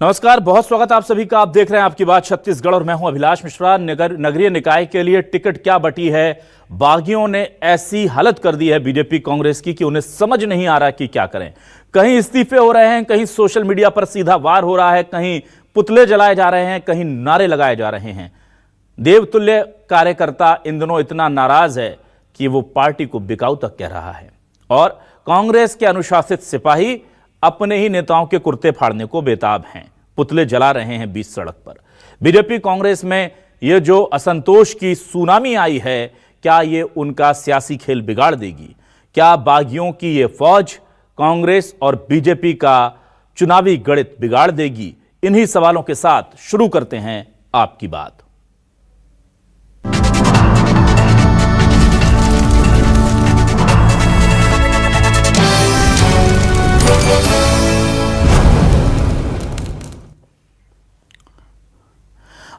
नमस्कार, बहुत स्वागत आप सभी का। आप देख रहे हैं आपकी बात छत्तीसगढ़ और मैं हूं अभिलाष मिश्रा। नगरीय निकाय के लिए टिकट क्या बटी है। बागियों ने ऐसी हालत कर दी है बीजेपी कांग्रेस की कि उन्हें समझ नहीं आ रहा कि क्या करें। कहीं इस्तीफे हो रहे हैं, कहीं सोशल मीडिया पर सीधा वार हो रहा है, कहीं पुतले जलाए जा रहे हैं, कहीं नारे लगाए जा रहे हैं। देवतुल्य कार्यकर्ता इन दिनों इतना नाराज है कि वो पार्टी को बिकाऊ तक कह रहा है और कांग्रेस के अनुशासित सिपाही अपने ही नेताओं के कुर्ते फाड़ने को बेताब हैं, पुतले जला रहे हैं बीच सड़क पर। बीजेपी कांग्रेस में यह जो असंतोष की सुनामी आई है, क्या ये उनका सियासी खेल बिगाड़ देगी? क्या बागियों की ये फौज कांग्रेस और बीजेपी का चुनावी गणित बिगाड़ देगी? इन्हीं सवालों के साथ शुरू करते हैं आपकी बात।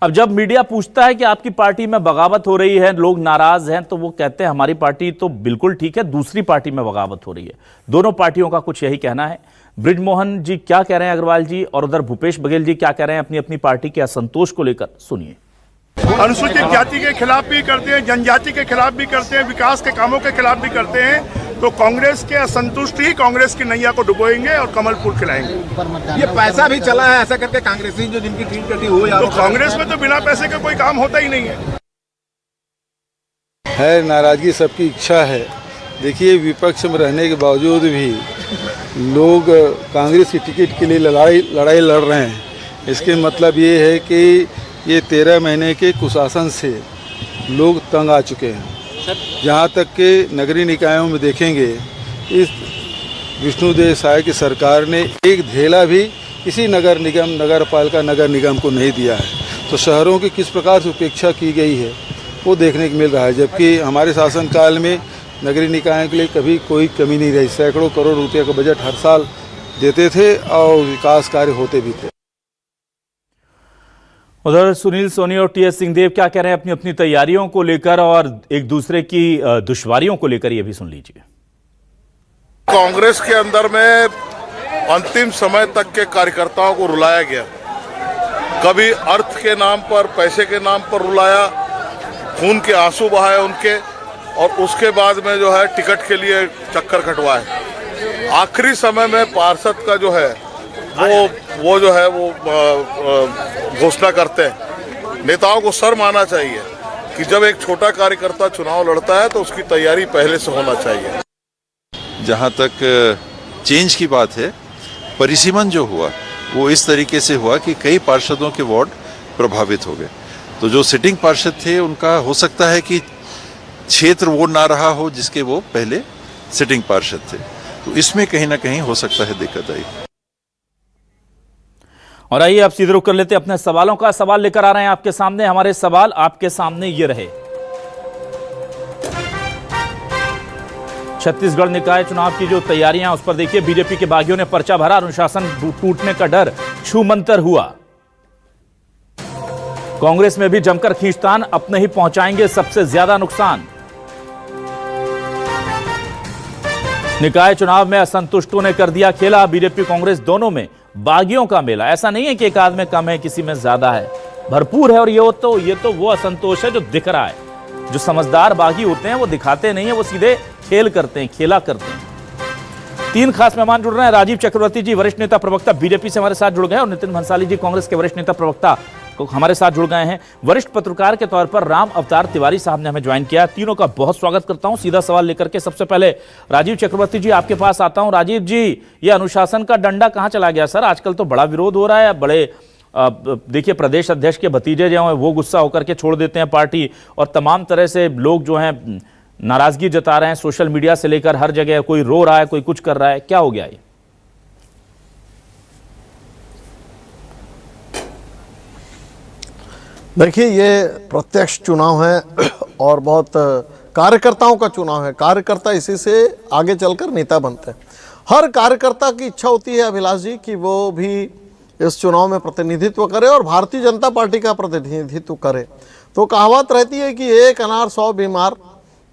अब जब मीडिया पूछता है कि आपकी पार्टी में बगावत हो रही है, लोग नाराज हैं, तो वो कहते हैं हमारी पार्टी तो बिल्कुल ठीक है, दूसरी पार्टी में बगावत हो रही है। दोनों पार्टियों का कुछ यही कहना है। बृजमोहन जी क्या कह रहे हैं अग्रवाल जी, और उधर भूपेश बघेल जी क्या कह रहे हैं अपनी अपनी पार्टी के असंतोष को लेकर, सुनिए। अनुसूचित जाति के खिलाफ भी करते हैं, जनजाति के खिलाफ भी करते हैं, विकास के कामों के खिलाफ भी करते हैं। तो कांग्रेस के असंतुष्ट ही कांग्रेस की नैया को डुबोएंगे और कमल फूल खिलाएंगे। ये पैसा भी चला है ऐसा करके कांग्रेसी जो जिनकी टीम कटी हो या तो कांग्रेस में तो बिना पैसे का कोई काम होता ही नहीं है। नाराजगी सबकी इच्छा है। देखिए, विपक्ष में रहने के बावजूद भी लोग कांग्रेस की टिकट के लिए लड़ाई लड़ रहे हैं। इसके मतलब ये है कि ये 13 महीने के कुशासन से लोग तंग आ चुके हैं। जहाँ तक के नगरीय निकायों में देखेंगे, इस विष्णुदेव साय की सरकार ने एक धेला भी किसी नगर निगम, नगर पालिका, नगर निगम को नहीं दिया है। तो शहरों की किस प्रकार से उपेक्षा की गई है वो देखने को मिल रहा है। जबकि हमारे शासनकाल में नगरीय निकायों के लिए कभी कोई कमी नहीं रही। सैकड़ों करोड़ रुपये का बजट हर साल देते थे और विकास कार्य होते भी थे। उधर सुनील सोनी और टीएस सिंहदेव क्या कह रहे हैं अपनी अपनी तैयारियों को लेकर और एक दूसरे की दुश्वारियों को लेकर, ये भी सुन लीजिए। कांग्रेस के अंदर में अंतिम समय तक के कार्यकर्ताओं को रुलाया गया। कभी अर्थ के नाम पर, पैसे के नाम पर रुलाया, खून के आंसू बहाए उनके, और उसके बाद में जो है टिकट के लिए चक्कर कटवाए। आखिरी समय में पार्षद का जो है वो जो है वो घोषणा करते हैं। नेताओं को शर्म आना चाहिए कि जब एक छोटा कार्यकर्ता चुनाव लड़ता है तो उसकी तैयारी पहले से होना चाहिए। जहाँ तक चेंज की बात है, परिसीमन जो हुआ वो इस तरीके से हुआ कि कई पार्षदों के वार्ड प्रभावित हो गए। तो जो सिटिंग पार्षद थे उनका हो सकता है कि क्षेत्र वो ना रहा हो जिसके वो पहले सिटिंग पार्षद थे। तो इसमें कहीं ना कहीं हो सकता है दिक्कत आई। और आइए आप सीधे रुख कर लेते अपने सवालों का। सवाल लेकर आ रहे हैं आपके सामने। हमारे सवाल आपके सामने ये रहे। छत्तीसगढ़ निकाय चुनाव की जो तैयारियां, उस पर देखिए बीजेपी के बागियों ने पर्चा भरा। अनुशासन टूटने का डर छूमंतर हुआ। कांग्रेस में भी जमकर खींचतान, अपने ही पहुंचाएंगे सबसे ज्यादा नुकसान। निकाय चुनाव में असंतुष्टों ने कर दिया खेला। बीजेपी कांग्रेस दोनों में बागियों का मेला। ऐसा नहीं है कि एक आध में कम है, किसी में ज्यादा है, भरपूर है। और ये तो वो असंतोष है जो दिख रहा है। जो समझदार बागी होते हैं वो दिखाते नहीं है, वो सीधे खेल करते हैं, खेला करते हैं। 3 खास मेहमान जुड़ रहे हैं। राजीव चक्रवर्ती जी, वरिष्ठ नेता प्रवक्ता बीजेपी से हमारे साथ जुड़ गए, और नितिन भंसाली जी, कांग्रेस के वरिष्ठ नेता प्रवक्ता हमारे साथ जुड़ गए हैं। वरिष्ठ पत्रकार के तौर पर राम अवतार तिवारी साहब ने हमें ज्वाइन किया। तीनों का बहुत स्वागत करता हूं। सीधा सवाल लेकर के सबसे पहले राजीव चक्रवर्ती जी आपके पास आता हूं। राजीव जी, ये अनुशासन का डंडा कहां चला गया सर? आजकल तो बड़ा विरोध हो रहा है। बड़े देखिए, प्रदेश अध्यक्ष के भतीजे जो हैं वो गुस्सा होकर के छोड़ देते हैं पार्टी, और तमाम तरह से लोग जो हैं नाराजगी जता रहे हैं। सोशल मीडिया से लेकर हर जगह कोई रो रहा है, कोई कुछ कर रहा है। क्या हो गया ये? देखिए, ये प्रत्यक्ष चुनाव है और बहुत कार्यकर्ताओं का चुनाव है। कार्यकर्ता इसी से आगे चलकर नेता बनते हैं। हर कार्यकर्ता की इच्छा होती है अभिलाष जी कि वो भी इस चुनाव में प्रतिनिधित्व करे और भारतीय जनता पार्टी का प्रतिनिधित्व करे। तो कहावत रहती है कि एक अनार 100 बीमार।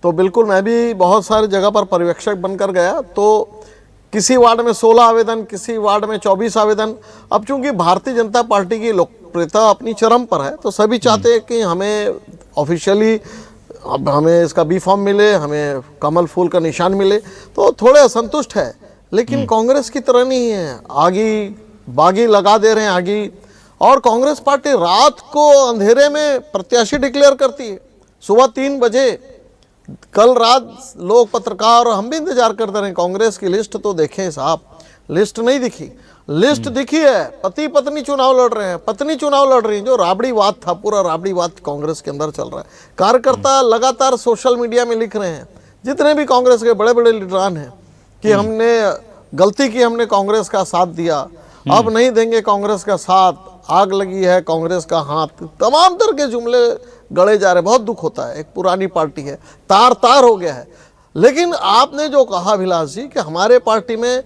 तो बिल्कुल मैं भी बहुत सारी जगह पर पर्यवेक्षक बनकर गया, तो किसी वार्ड में 16 आवेदन, किसी वार्ड में 24 आवेदन। अब चूंकि भारतीय जनता पार्टी की लोकप्रियता अपनी चरम पर है, तो सभी चाहते हैं कि हमें ऑफिशियली अब हमें इसका बी फॉर्म मिले, हमें कमल फूल का निशान मिले, तो थोड़े असंतुष्ट है। लेकिन कांग्रेस की तरह नहीं है, आगी बागी लगा दे रहे हैं आगी। और कांग्रेस पार्टी रात को अंधेरे में प्रत्याशी डिक्लेयर करती है, सुबह 3 बजे। कल रात लोग, पत्रकार और हम भी इंतजार करते रहे, कांग्रेस की लिस्ट तो देखें साहब, लिस्ट नहीं दिखी। लिस्ट दिखी है, पति पत्नी चुनाव लड़ रहे हैं, पत्नी चुनाव लड़ रही है। जो राबड़ीवाद था, पूरा राबड़ीवाद कांग्रेस के अंदर चल रहा है। कार्यकर्ता लगातार सोशल मीडिया में लिख रहे हैं, जितने भी कांग्रेस के बड़े बड़े लीडरान हैं, कि हमने गलती की, हमने कांग्रेस का साथ दिया, अब नहीं देंगे कांग्रेस का साथ, आग लगी है कांग्रेस का हाथ, तमाम तरह के जुमले गड़े जा रहे। बहुत दुख होता है, एक पुरानी पार्टी है, तार तार हो गया है। लेकिन आपने जो कहा अभिलाष जी कि हमारे पार्टी में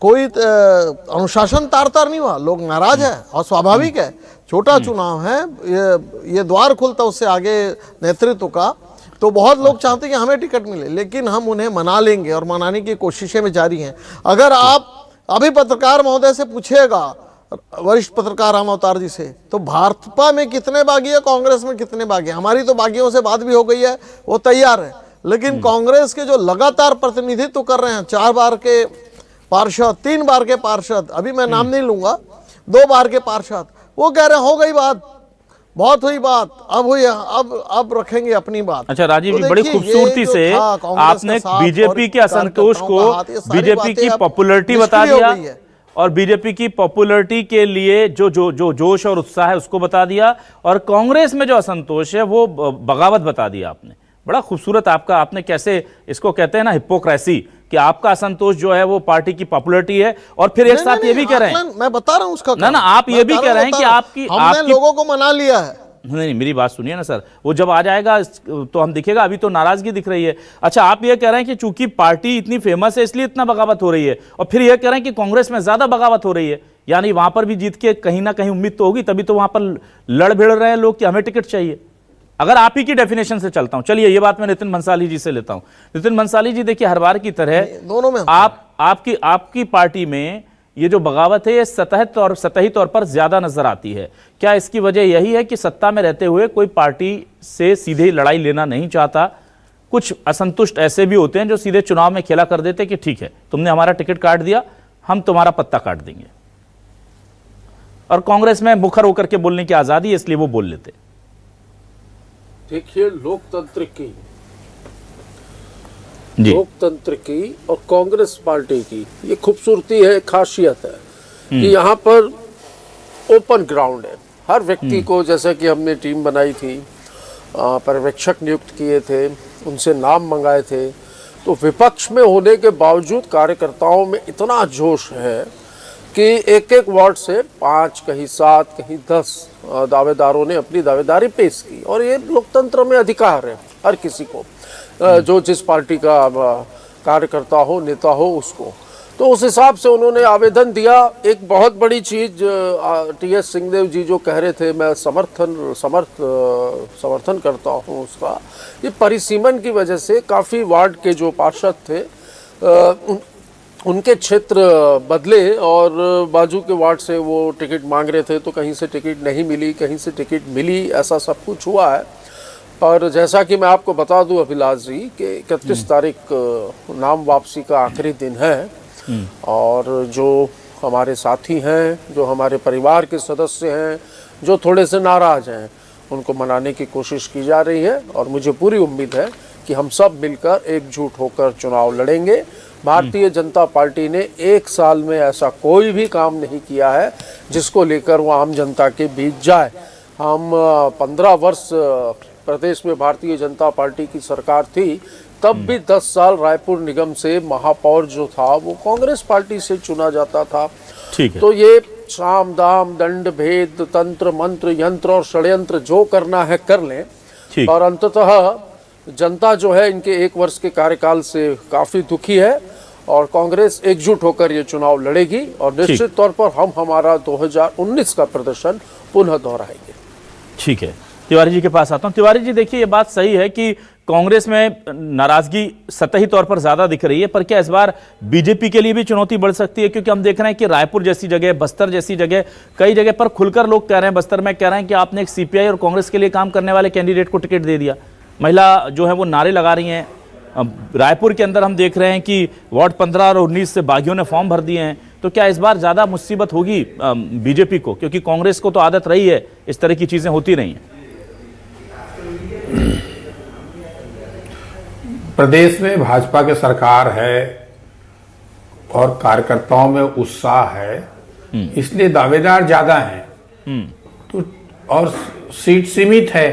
कोई अनुशासन तार तार नहीं हुआ, लोग नाराज है और स्वाभाविक है। छोटा चुनाव है, ये द्वार खुलता उससे आगे नेतृत्व का, तो बहुत लोग चाहते हैं कि हमें टिकट मिले, लेकिन हम उन्हें मना लेंगे और मनाने की कोशिशें में जारी हैं। अगर आप अभी पत्रकार महोदय से पूछिएगा, वरिष्ठ पत्रकार राम अवतार जी से, तो भाजपा में कितने बागी है, कांग्रेस में कितने बागी है। हमारी तो बागियों से बात भी हो गई है, वो तैयार है। लेकिन कांग्रेस के जो लगातार प्रतिनिधित्व कर रहे हैं, 4 बार के पार्षद, 3 बार के पार्षद, अभी मैं नाम नहीं लूंगा, 2 बार के पार्षद, वो कह रहे हैं हो गई बात, बहुत हुई बात, अब हुई, अब रखेंगे अपनी बात। अच्छा राजीव जी, बड़ी खूबसूरती से आपने बीजेपी के असंतोष को बीजेपी की पॉपुलरिटी बता दिया, और बीजेपी की पॉपुलरिटी के लिए जो जो जो जोश और उत्साह है उसको बता दिया, और कांग्रेस में जो असंतोष है वो बगावत बता दिया आपने। बड़ा खूबसूरत आपका, आपने कैसे इसको कहते हैं ना, हिपोक्रेसी, कि आपका असंतोष जो है वो पार्टी की पॉपुलरिटी है, और फिर एक साथ ये भी कह रहे हैं, मैं बता रहा हूं उसका, ना आप ये भी कह रहे हैं कि आपकी लोगों को मना लिया है। नहीं, मेरी बात सुनिए ना सर, वो जब आ जाएगा तो हम दिखेगा, अभी तो नाराजगी दिख रही है। अच्छा, आप ये कह रहे हैं कि चूंकि पार्टी इतनी फेमस है इसलिए इतना बगावत हो रही है, और फिर ये कह रहे हैं कि कांग्रेस में ज्यादा बगावत हो रही है, यानी वहां पर भी जीत के कहीं ना कहीं उम्मीद तो होगी, तभी तो वहां पर लड़ भिड़ रहे हैं लोग कि हमें टिकट चाहिए। अगर आप ही की डेफिनेशन से चलता हूं, चलिए ये बात मैं नितिन भंसाली जी से लेता हूं। नितिन भंसाली जी, देखिए हर बार की तरह दोनों में आपकी पार्टी में ये जो बगावत है ये सतही तौर पर ज्यादा नजर आती है। क्या इसकी वजह यही है कि सत्ता में रहते हुए कोई पार्टी से सीधे लड़ाई लेना नहीं चाहता? कुछ असंतुष्ट ऐसे भी होते हैं जो सीधे चुनाव में खेला कर देते कि ठीक है, तुमने हमारा टिकट काट दिया, हम तुम्हारा पत्ता काट देंगे, और कांग्रेस में मुखर होकर के बोलने की आजादी है इसलिए वो बोल लेते। देखिए, लोकतंत्र की और कांग्रेस पार्टी की ये खूबसूरती है, खासियत है कि यहाँ पर ओपन ग्राउंड है। हर व्यक्ति को, जैसे कि हमने टीम बनाई थी, पर्यवेक्षक नियुक्त किए थे, उनसे नाम मंगाए थे, तो विपक्ष में होने के बावजूद कार्यकर्ताओं में इतना जोश है कि एक एक वार्ड से 5, कहीं 7, कहीं 10 दावेदारों ने अपनी दावेदारी पेश की। और ये लोकतंत्र में अधिकार है हर किसी को, जो जिस पार्टी का कार्यकर्ता हो, नेता हो, उसको। तो उस हिसाब से उन्होंने आवेदन दिया। एक बहुत बड़ी चीज टीएस सिंहदेव जी जो कह रहे थे, मैं समर्थन करता हूं उसका। ये परिसीमन की वजह से काफ़ी वार्ड के जो पार्षद थे उनके क्षेत्र बदले, और बाजू के वार्ड से वो टिकट मांग रहे थे, तो कहीं से टिकट नहीं मिली, कहीं से टिकट मिली, ऐसा सब कुछ हुआ है। पर जैसा कि मैं आपको बता दूं अभिलाष जी कि 31 तारीख नाम वापसी का आखिरी दिन है, और जो हमारे साथी हैं, जो हमारे परिवार के सदस्य हैं, जो थोड़े से नाराज हैं, उनको मनाने की कोशिश की जा रही है। और मुझे पूरी उम्मीद है कि हम सब मिलकर एकजुट होकर चुनाव लड़ेंगे। भारतीय जनता पार्टी ने 1 साल में ऐसा कोई भी काम नहीं किया है जिसको लेकर वो आम जनता के बीच जाए। हम 15 वर्ष प्रदेश में भारतीय जनता पार्टी की सरकार थी, तब भी 10 साल रायपुर निगम से महापौर जो था वो कांग्रेस पार्टी से चुना जाता था। ठीक है। तो ये साम दाम दंड भेद तंत्र मंत्र यंत्र और षड्यंत्र जो करना है कर लें, और अंततः जनता जो है इनके 1 वर्ष के कार्यकाल से काफी दुखी है, और कांग्रेस एकजुट होकर ये चुनाव लड़ेगी, और निश्चित तौर पर हम हमारा 2019 का प्रदर्शन पुनः दोहराएंगे। ठीक है, तिवारी जी के पास आता हूं। तिवारी जी, देखिए ये बात सही है कि कांग्रेस में नाराजगी सतही तौर पर ज्यादा दिख रही है, पर क्या इस बार बीजेपी के लिए भी चुनौती बढ़ सकती है? क्योंकि हम देख रहे हैं कि रायपुर जैसी जगह, बस्तर जैसी जगह, कई जगह पर खुलकर लोग कह रहे हैं, बस्तर में कह रहे हैं कि आपने एक सीपीआई और कांग्रेस के लिए काम करने वाले कैंडिडेट को टिकट दे दिया। महिला जो है वो नारे लगा रही हैं। रायपुर के अंदर हम देख रहे हैं कि वार्ड 15 और 19 से बागियों ने फॉर्म भर दिए हैं। तो क्या इस बार ज्यादा मुसीबत होगी बीजेपी को? क्योंकि कांग्रेस को तो आदत रही है, इस तरह की चीजें होती रही हैं। प्रदेश में भाजपा की सरकार है और कार्यकर्ताओं में उत्साह है, इसलिए दावेदार ज्यादा हैं। तो और सीट सीमित है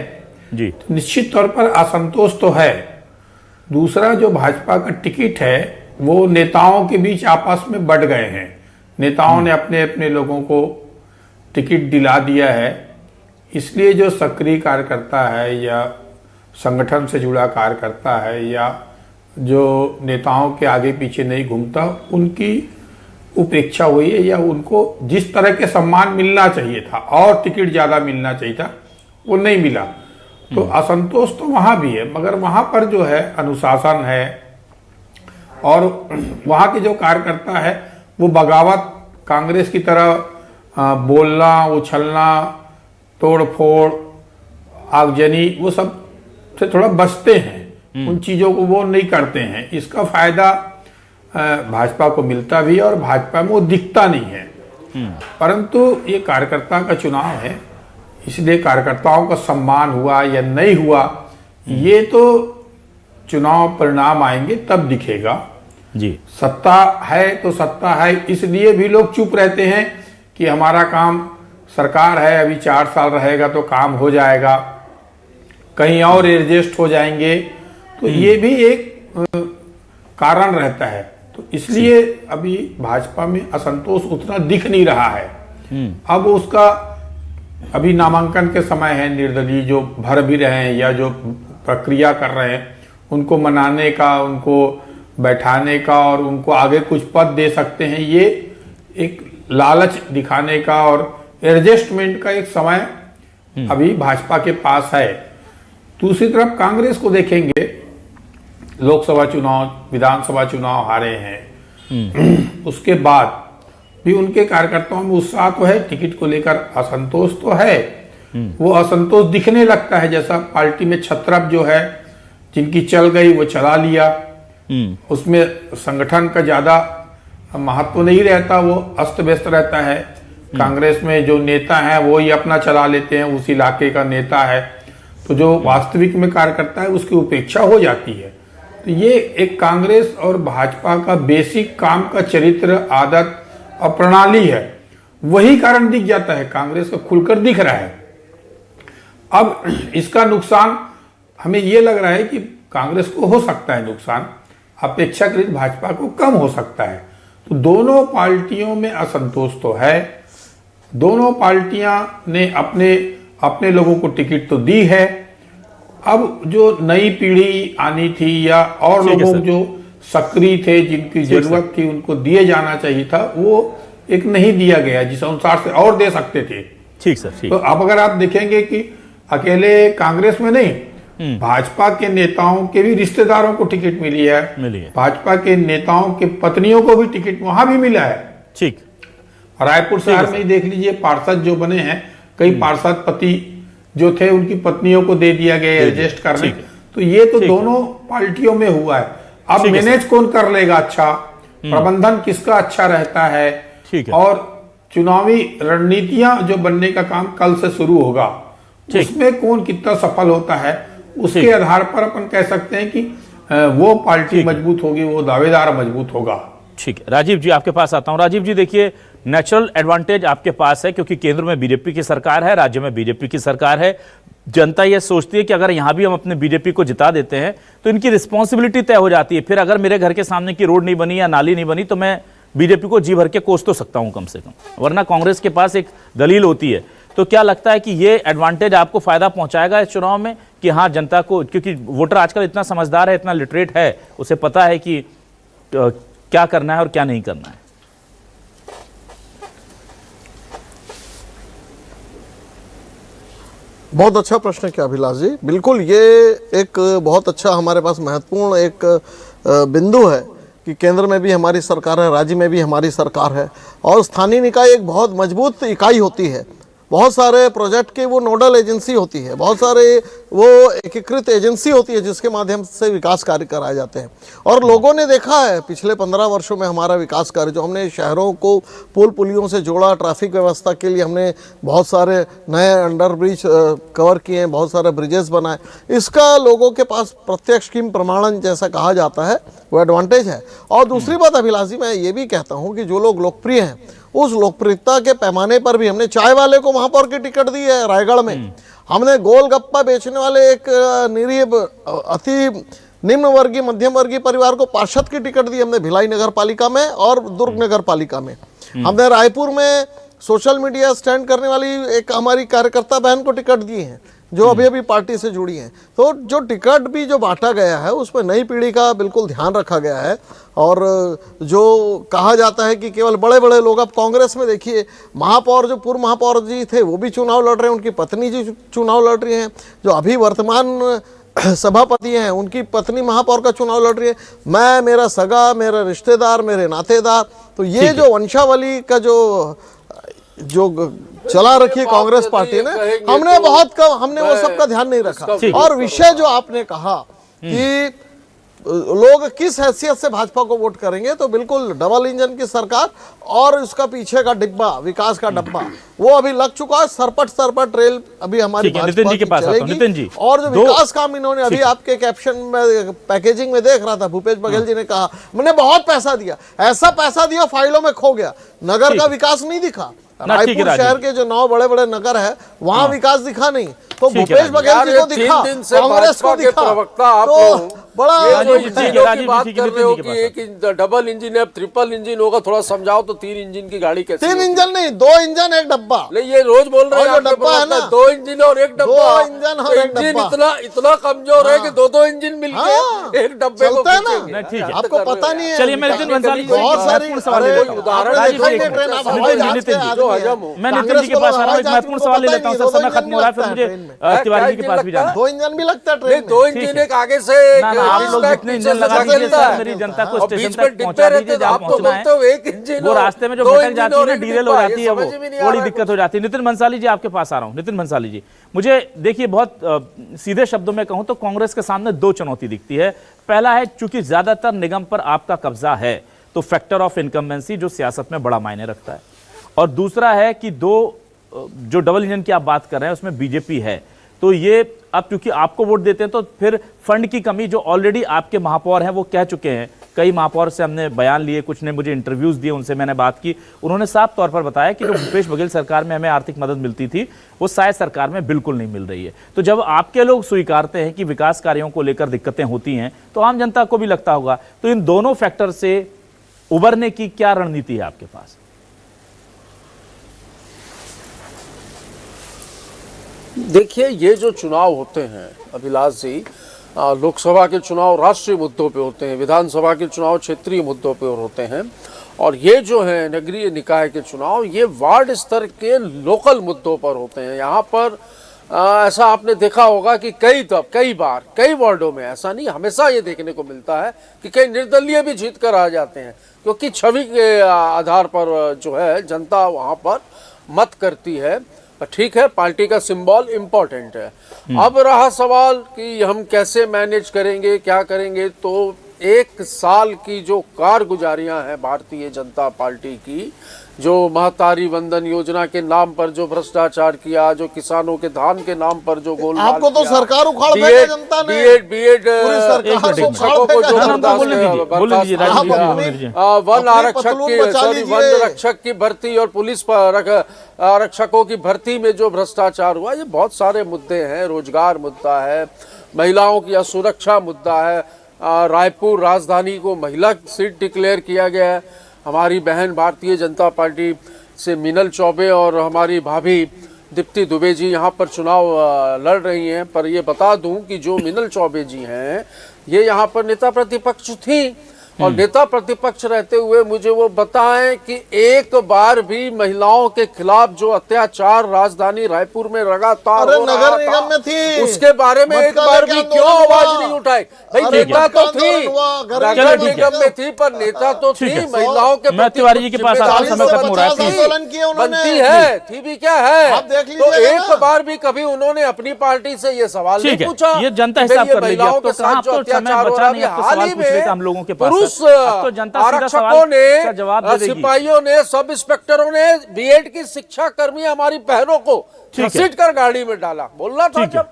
जी, तो निश्चित तौर पर असंतोष तो है। दूसरा, जो भाजपा का टिकट है वो नेताओं के बीच आपस में बढ़ गए हैं। नेताओं ने अपने अपने लोगों को टिकट दिला दिया है, इसलिए जो सक्रिय कार्यकर्ता है या संगठन से जुड़ा कार्यकर्ता है या जो नेताओं के आगे पीछे नहीं घूमता, उनकी उपेक्षा हुई है या उनको जिस तरह के सम्मान मिलना चाहिए था और टिकट ज्यादा मिलना चाहिए था वो नहीं मिला। तो असंतोष तो वहां भी है, मगर वहां पर जो है अनुशासन है और वहां के जो कार्यकर्ता है वो बगावत कांग्रेस की तरह बोलना, उछलना, तोड़फोड़, आगजनी, वो सब से थोड़ा बचते हैं। उन चीजों को वो नहीं करते हैं। इसका फायदा भाजपा को मिलता भी है और भाजपा में वो दिखता नहीं है। परंतु ये कार्यकर्ता का चुनाव है, इसलिए कार्यकर्ताओं का सम्मान हुआ या नहीं हुआ ये तो चुनाव परिणाम आएंगे तब दिखेगा जी। सत्ता है तो सत्ता है, इसलिए भी लोग चुप रहते हैं कि हमारा काम, सरकार है अभी 4 साल रहेगा तो काम हो जाएगा, कहीं और एडजस्ट हो जाएंगे। तो ये भी एक कारण रहता है। तो इसलिए अभी भाजपा में असंतोष उतना दिख नहीं रहा है। अब उसका अभी नामांकन के समय है, निर्दलीय जो भर भी रहे हैं या जो प्रक्रिया कर रहे हैं उनको मनाने का, उनको बैठाने का और उनको आगे कुछ पद दे सकते हैं, ये एक लालच दिखाने का और एडजस्टमेंट का एक समय अभी भाजपा के पास है। दूसरी तरफ कांग्रेस को देखेंगे, लोकसभा चुनाव, विधानसभा चुनाव हारे हैं, उसके बाद भी उनके कार्यकर्ताओं में उत्साह तो है, टिकट को लेकर असंतोष तो है। वो असंतोष दिखने लगता है, जैसा पार्टी में छत्रप जो है, जिनकी चल गई वो चला लिया, उसमें संगठन का ज्यादा महत्व नहीं रहता, वो अस्त व्यस्त रहता है। कांग्रेस में जो नेता है वो ही अपना चला लेते हैं, उस इलाके का नेता है, तो जो वास्तविक में कार्यकर्ता है उसकी उपेक्षा हो जाती है। तो ये एक कांग्रेस और भाजपा का बेसिक काम का चरित्र, आदत और प्रणाली है, वही कारण दिख जाता है, कांग्रेस का खुलकर दिख रहा है। अब इसका नुकसान हमें ये लग रहा है कि कांग्रेस को हो सकता है नुकसान, अपेक्षाकृत भाजपा को कम हो सकता है। तो दोनों पार्टियों में असंतोष तो है, दोनों पार्टियां ने अपने अपने लोगों को टिकट तो दी है। अब जो नई पीढ़ी आनी थी या और लोगों जो सक्रिय थे, जिनकी जरूरत थी, उनको दिए जाना चाहिए था, वो एक नहीं दिया गया जिस अनुसार से और दे सकते थे। ठीक सर, ठीक। तो अब अगर आप देखेंगे कि अकेले कांग्रेस में नहीं, भाजपा के नेताओं के भी रिश्तेदारों को टिकट मिली है, भाजपा के नेताओं के पत्नियों को भी टिकट वहां भी मिला है। ठीक। रायपुर शहर में ही देख लीजिए, पार्षद जो बने हैं, कई पार्षद पति जो थे उनकी पत्नियों को दे दिया गया एडजस्ट करने। तो ये तो दोनों पार्टियों में हुआ है। अब मैनेज कौन कर लेगा अच्छा, प्रबंधन किसका अच्छा रहता है, और चुनावी रणनीतियां जो बनने का काम कल से शुरू होगा, उसमें कौन कितना सफल होता है, उसके आधार पर अपन कह सकते हैं कि वो पार्टी मजबूत होगी, वो दावेदार मजबूत होगा। ठीक है, राजीव जी आपके पास आता हूं। राजीव जी देखिए, नेचुरल एडवांटेज आपके पास है क्योंकि केंद्र में बीजेपी की सरकार है, राज्य में बीजेपी की सरकार है। जनता यह सोचती है कि अगर यहां भी हम अपने बीजेपी को जिता देते हैं तो इनकी रिस्पॉन्सिबिलिटी तय हो जाती है। फिर अगर मेरे घर के सामने की रोड नहीं बनी या नाली नहीं बनी तो मैं बीजेपी को जी भर के कोस तो सकता हूं कम से कम, वरना कांग्रेस के पास एक दलील होती है। तो क्या लगता है कि ये एडवांटेज आपको फायदा पहुंचाएगा इस चुनाव में कि हाँ जनता को, क्योंकि वोटर आजकल इतना समझदार है, इतना लिटरेट है, उसे पता है कि क्या करना है और क्या नहीं करना है? बहुत अच्छा प्रश्न किया अभिलाष जी। बिल्कुल ये एक बहुत अच्छा हमारे पास महत्वपूर्ण एक बिंदु है कि केंद्र में भी हमारी सरकार है, राज्य में भी हमारी सरकार है और स्थानीय निकाय एक बहुत मजबूत इकाई होती है। बहुत सारे प्रोजेक्ट की वो नोडल एजेंसी होती है, बहुत सारे वो एकीकृत एजेंसी होती है जिसके माध्यम से विकास कार्य कराए जाते हैं। और लोगों ने देखा है पिछले 15 वर्षों में हमारा विकास कार्य, जो हमने शहरों को पुल पुलियों से जोड़ा, ट्रैफिक व्यवस्था के लिए हमने बहुत सारे नए अंडर ब्रिज कवर किए हैं, बहुत सारे ब्रिजेस बनाए, इसका लोगों के पास प्रत्यक्ष कीम प्रमाणन जैसा कहा जाता है वो एडवांटेज है। और दूसरी बात अभिलाष जी, मैं ये भी कहता हूँ कि जो लोग लोकप्रिय हैं उस लोकप्रियता के पैमाने पर भी हमने चाय वाले को महापौर की टिकट दी है रायगढ़ में, हमने गोलगप्पा बेचने वाले एक निरीह अति निम्न वर्गीय मध्यम वर्गीय परिवार को पार्षद की टिकट दी हमने भिलाई नगर पालिका में और दुर्ग नगर पालिका में, हमने रायपुर में सोशल मीडिया स्टैंड करने वाली एक हमारी कार्यकर्ता बहन को टिकट दी है जो अभी अभी पार्टी से जुड़ी हैं। तो जो टिकट भी जो बांटा गया है उसमें नई पीढ़ी का बिल्कुल ध्यान रखा गया है। और जो कहा जाता है कि केवल बड़े बड़े लोग, अब कांग्रेस में देखिए महापौर जो पूर्व महापौर जी थे वो भी चुनाव लड़ रहे हैं, उनकी पत्नी जी चुनाव लड़ रही हैं, जो अभी वर्तमान सभापति हैं उनकी पत्नी महापौर का चुनाव लड़ रही है, मैं, मेरा सगा, मेरा रिश्तेदार, मेरे नातेदार। तो ये जो वंशावली का जो चला रखी है कांग्रेस पार्टी ने, हमने बहुत कम, हमने वो सबका ध्यान नहीं रखा। और विषय जो आपने कहा कि लोग किस हैसियत से भाजपा को वोट करेंगे, तो बिल्कुल डबल इंजन की सरकार और उसका पीछे का डिब्बा, विकास का डब्बा, वो अभी लग चुका है। सरपट रेल अभी हमारी नितिन जी के पास आता हूं। नितिन जी, और जो विकास काम इन्होंने अभी आपके कैप्शन में पैकेजिंग में देख रहा था, भूपेश बघेल जी ने कहा मैंने बहुत पैसा दिया, ऐसा पैसा दिया फाइलों में खो गया, नगर का विकास नहीं दिखा। रायपुर शहर के जो 9 बड़े बड़े नगर है वहां विकास दिखा नहीं, तो भूपेश बघेल जी को दिखा, कांग्रेस को दिखा, तो बड़ा बात कर रहे हो कि एक डबल इंजन है, ट्रिपल इंजन होगा, थोड़ा समझाओ तो 3 इंजन की गाड़ी कैसे? 3 इंजन नहीं, 2 इंजन 1 डब्बा। नहीं, ये रोज बोल रहे हैं डब्बा है ना, 2 इंजन और 1 डब्बा। 2 इंजन और 1 डब्बा इतना कमजोर है कि 2 इंजन मिलके एक डब्बे को ना, ठीक है, आपको पता नहीं है। चलिए मैं नितिन बंसाली बहुत सारी उदाहरण मैं नितिन जी के पास आ रहा हूं, एक महत्वपूर्ण सवाल ले लेता हूं, सर समय खत्म हो रहा है, फिर मुझे तिवारी जी के पास भी जाना है। 2 इंजन भी लगता है ट्रेन में। 2 इंजन एक आगे से, आप लोग जितने इंजन लगा दीजिए सर, मेरी जनता को स्टेशन तक पहुंचा दीजिए जहां पहुंचना है। वो रास्ते में जो भटक जाती है ना, डीरेल हो जाती है, वो बड़ी दिक्कत हो जाती है। नितिन बंसाली जी आपके पास आ रहा हूं। नितिन बंसाली जी, मुझे देखिए बहुत सीधे शब्दों में कहूं तो कांग्रेस के सामने 2 चुनौती दिखती है। पहला है, चूंकि ज्यादातर निगम पर आपका कब्जा है तो फैक्टर ऑफ इनकम्बेंसी जो सियासत में बड़ा मायने रखता है, और दूसरा है कि जो डबल इंजन की आप बात कर रहे हैं उसमें बीजेपी है, तो ये अब क्योंकि आपको वोट देते हैं तो फिर फंड की कमी, जो ऑलरेडी आपके महापौर हैं वो कह चुके हैं, कई महापौर से हमने बयान लिए, कुछ ने मुझे इंटरव्यूज दिए, उनसे मैंने बात की, उन्होंने साफ तौर पर बताया कि जो भूपेश बघेल सरकार में हमें आर्थिक मदद मिलती थी वो शायद सरकार में बिल्कुल नहीं मिल रही है। तो जब आपके लोग स्वीकारते हैं कि विकास कार्यों को लेकर दिक्कतें होती हैं तो आम जनता को भी लगता होगा, तो इन दोनों फैक्टर से उबरने की क्या रणनीति है आपके पास? देखिए, ये जो चुनाव होते हैं अभिलाष जी, लोकसभा के चुनाव राष्ट्रीय मुद्दों पे होते हैं, विधानसभा के चुनाव क्षेत्रीय मुद्दों पे होते हैं, और ये जो है नगरीय निकाय के चुनाव ये वार्ड स्तर के लोकल मुद्दों पर होते हैं। यहाँ पर ऐसा आपने देखा होगा कि कई बार कई वार्डों में, ऐसा नहीं हमेशा ये देखने को मिलता है कि कई निर्दलीय भी जीत कर आ जाते हैं, क्योंकि छवि के आधार पर जो है जनता वहाँ पर मत करती है। ठीक है, पार्टी का सिंबल इम्पोर्टेंट है। अब रहा सवाल कि हम कैसे मैनेज करेंगे, क्या करेंगे, तो 1 साल की जो कारगुजारियां हैं भारतीय जनता पार्टी की, जो महतारी वंदन योजना के नाम पर जो भ्रष्टाचार किया, जो किसानों के धान के नाम पर जो गोलमाल आपको तो सरकार उखाड़ देगा जनता ने, बीएड शिक्षकों को जो वन आरक्षक की भर्ती और पुलिस आरक्षकों की भर्ती में जो भ्रष्टाचार हुआ, ये बहुत सारे मुद्दे हैं। रोजगार मुद्दा है, महिलाओं की असुरक्षा मुद्दा है, रायपुर राजधानी को महिला सीट डिक्लेयर किया गया है। हमारी बहन भारतीय जनता पार्टी से मीनल चौबे और हमारी भाभी दीप्ति दुबे जी यहाँ पर चुनाव लड़ रही हैं, पर ये बता दूं कि जो मीनल चौबे जी हैं ये यहाँ पर नेता प्रतिपक्ष थी, और नेता प्रतिपक्ष रहते हुए मुझे वो बताएं कि एक बार भी महिलाओं के खिलाफ जो अत्याचार राजधानी रायपुर में लगातार हो रहा नगर निगम में थी, उसके बारे में एक बार भी क्यों आवाज नहीं उठाई? भाई नेता तो थी, नगर निगम में थी, पर नेता तो थी, महिलाओं के मैं तिवारी जी के पास आता हूं, समय खत्म हो रहा है। बनती है, थी भी क्या है, तो एक बार भी कभी उन्होंने अपनी पार्टी से ये सवाल नहीं पूछा। ये जनता हिसाब कर लेगी। अब तो समय बचा नहीं, अब तो सवाल पूछ लेते हम लोगों के पास। तो जनता आरक्षकों ने, सिपाहियों ने, सब इंस्पेक्टरों ने, बीएड की शिक्षा कर्मी हमारी बहनों को घसीट कर गाड़ी में डाला। बोलना था जब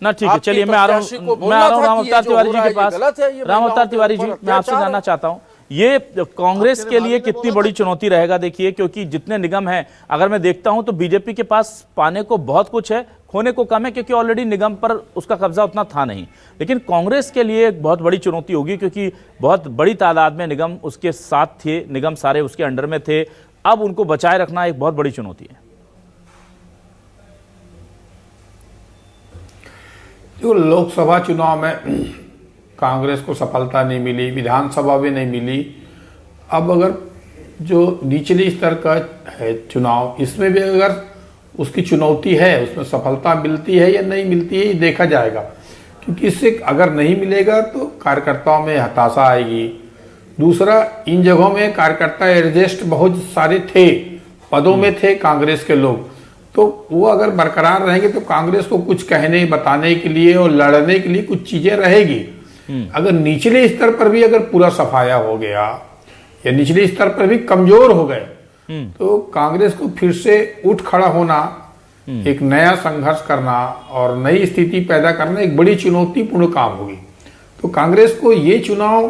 ना, ठीक है, चलिए मैं आ रहा हूँ राम अवतार तिवारी जी के पास। राम अवतार तिवारी जी, मैं आपसे जानना चाहता हूँ, ये कांग्रेस के लिए कितनी बड़ी चुनौती रहेगा? देखिए, क्योंकि जितने निगम हैं, अगर मैं देखता हूं तो बीजेपी के पास पाने को बहुत कुछ है, खोने को कम है, क्योंकि ऑलरेडी निगम पर उसका कब्जा उतना था नहीं। लेकिन कांग्रेस के लिए एक बहुत बड़ी चुनौती होगी, क्योंकि बहुत बड़ी तादाद में निगम उसके साथ थे, निगम सारे उसके अंडर में थे। अब उनको बचाए रखना एक बहुत बड़ी चुनौती है। जो लोकसभा चुनाव में कांग्रेस को सफलता नहीं मिली, विधानसभा में नहीं मिली, अब अगर जो निचले स्तर का है चुनाव, इसमें भी अगर उसकी चुनौती है, उसमें सफलता मिलती है या नहीं मिलती है, ये देखा जाएगा। क्योंकि इससे अगर नहीं मिलेगा तो कार्यकर्ताओं में हताशा आएगी। दूसरा, इन जगहों में कार्यकर्ता एडजस्ट बहुत सारे थे, पदों में थे कांग्रेस के लोग, तो वो अगर बरकरार रहेंगे तो कांग्रेस को कुछ कहने, बताने के लिए और लड़ने के लिए कुछ चीजें रहेगी। अगर निचले स्तर पर भी अगर पूरा सफाया हो गया या निचले स्तर पर भी कमजोर हो गए, तो कांग्रेस को फिर से उठ खड़ा होना, एक नया संघर्ष करना और नई स्थिति पैदा करना एक बड़ी चुनौतीपूर्ण काम होगी। तो कांग्रेस को ये चुनाव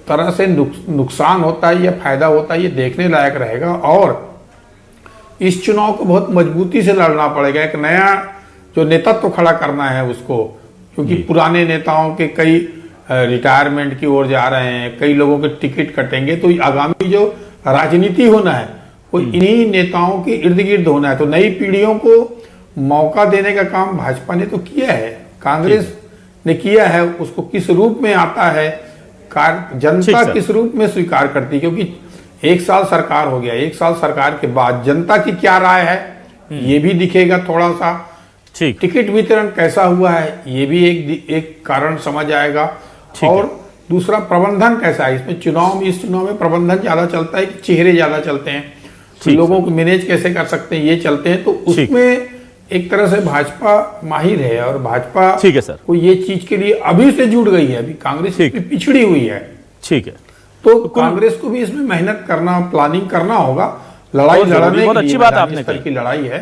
तरह से नुकसान होता है या फायदा होता है, ये देखने लायक रहेगा। और इस चुनाव को बहुत मजबूती से लड़ना पड़ेगा। एक नया जो नेतृत्व खड़ा करना है उसको, क्योंकि पुराने नेताओं के कई रिटायरमेंट की ओर जा रहे हैं, कई लोगों के टिकट कटेंगे, तो आगामी जो राजनीति होना है वो इन्हीं नेताओं के इर्द गिर्द होना है। तो नई पीढ़ियों को मौका देने का काम भाजपा ने तो किया है, कांग्रेस ने किया है। उसको किस रूप में आता है, जनता किस रूप में स्वीकार करती है, क्योंकि एक साल सरकार हो गया, एक साल सरकार के बाद जनता की क्या राय है ये भी दिखेगा थोड़ा सा। टिकट वितरण कैसा हुआ है ये भी एक कारण समझ आएगा। और दूसरा, प्रबंधन कैसा है इसमें। इस चुनाव में प्रबंधन ज्यादा चलता है कि चेहरे ज्यादा चलते हैं, लोगों को मैनेज कैसे कर सकते हैं ये चलते हैं। तो उसमें एक तरह से भाजपा माहिर है और भाजपा को ये चीज के लिए अभी से जुड़ गई है, अभी कांग्रेस पिछड़ी हुई है। ठीक है, तो कांग्रेस को भी इसमें मेहनत करना, प्लानिंग करना होगा। लड़ाई लड़ने बहुत अच्छी बात आपने कही की लड़ाई है,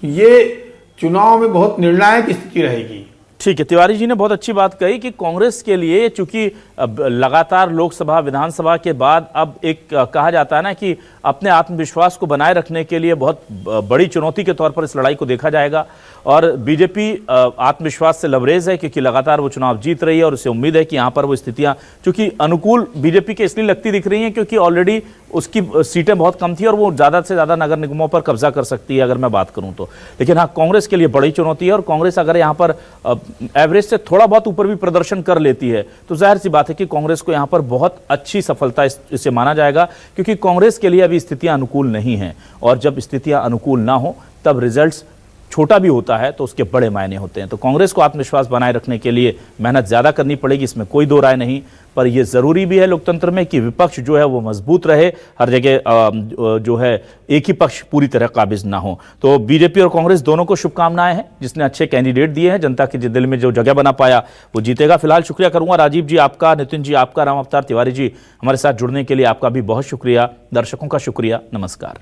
ये चुनाव में बहुत निर्णायक स्थिति रहेगी। ठीक है, तिवारी जी ने बहुत अच्छी बात कही कि कांग्रेस के लिए, चूंकि लगातार लोकसभा विधानसभा के बाद अब एक कहा जाता है ना कि अपने आत्मविश्वास को बनाए रखने के लिए बहुत बड़ी चुनौती के तौर पर इस लड़ाई को देखा जाएगा। और बीजेपी आत्मविश्वास से लबरेज है, क्योंकि लगातार वो चुनाव जीत रही है और उसे उम्मीद है कि यहाँ पर वो स्थितियाँ, चूंकि अनुकूल बीजेपी के इसलिए लगती दिख रही हैं क्योंकि ऑलरेडी उसकी सीटें बहुत कम थी और वो ज़्यादा से ज़्यादा नगर निगमों पर कब्जा कर सकती है, अगर मैं बात करूं तो। लेकिन हाँ, कांग्रेस के लिए बड़ी चुनौती है, और कांग्रेस अगर यहाँ पर एवरेज से थोड़ा बहुत ऊपर भी प्रदर्शन कर लेती है तो जाहिर सी बात है कि कांग्रेस को यहाँ पर बहुत अच्छी सफलता इसे माना जाएगा, क्योंकि कांग्रेस के लिए अभी स्थितियां अनुकूल नहीं हैं। और जब स्थितियां अनुकूल ना हो तब रिजल्ट्स छोटा भी होता है तो उसके बड़े मायने होते हैं। तो कांग्रेस को आत्मविश्वास बनाए रखने के लिए मेहनत ज्यादा करनी पड़ेगी, इसमें कोई दो राय नहीं। पर यह जरूरी भी है लोकतंत्र में कि विपक्ष जो है वो मजबूत रहे, हर जगह जो है एक ही पक्ष पूरी तरह काबिज ना हो। तो बीजेपी और कांग्रेस दोनों को शुभकामनाएं हैं, जिसने अच्छे कैंडिडेट दिए हैं, जनता के दिल में जो जगह बना पाया वो जीतेगा। फिलहाल शुक्रिया करूंगा राजीव जी आपका, नितिन जी आपका, राम अवतार तिवारी जी हमारे साथ जुड़ने के लिए आपका भी बहुत शुक्रिया। दर्शकों का शुक्रिया, नमस्कार।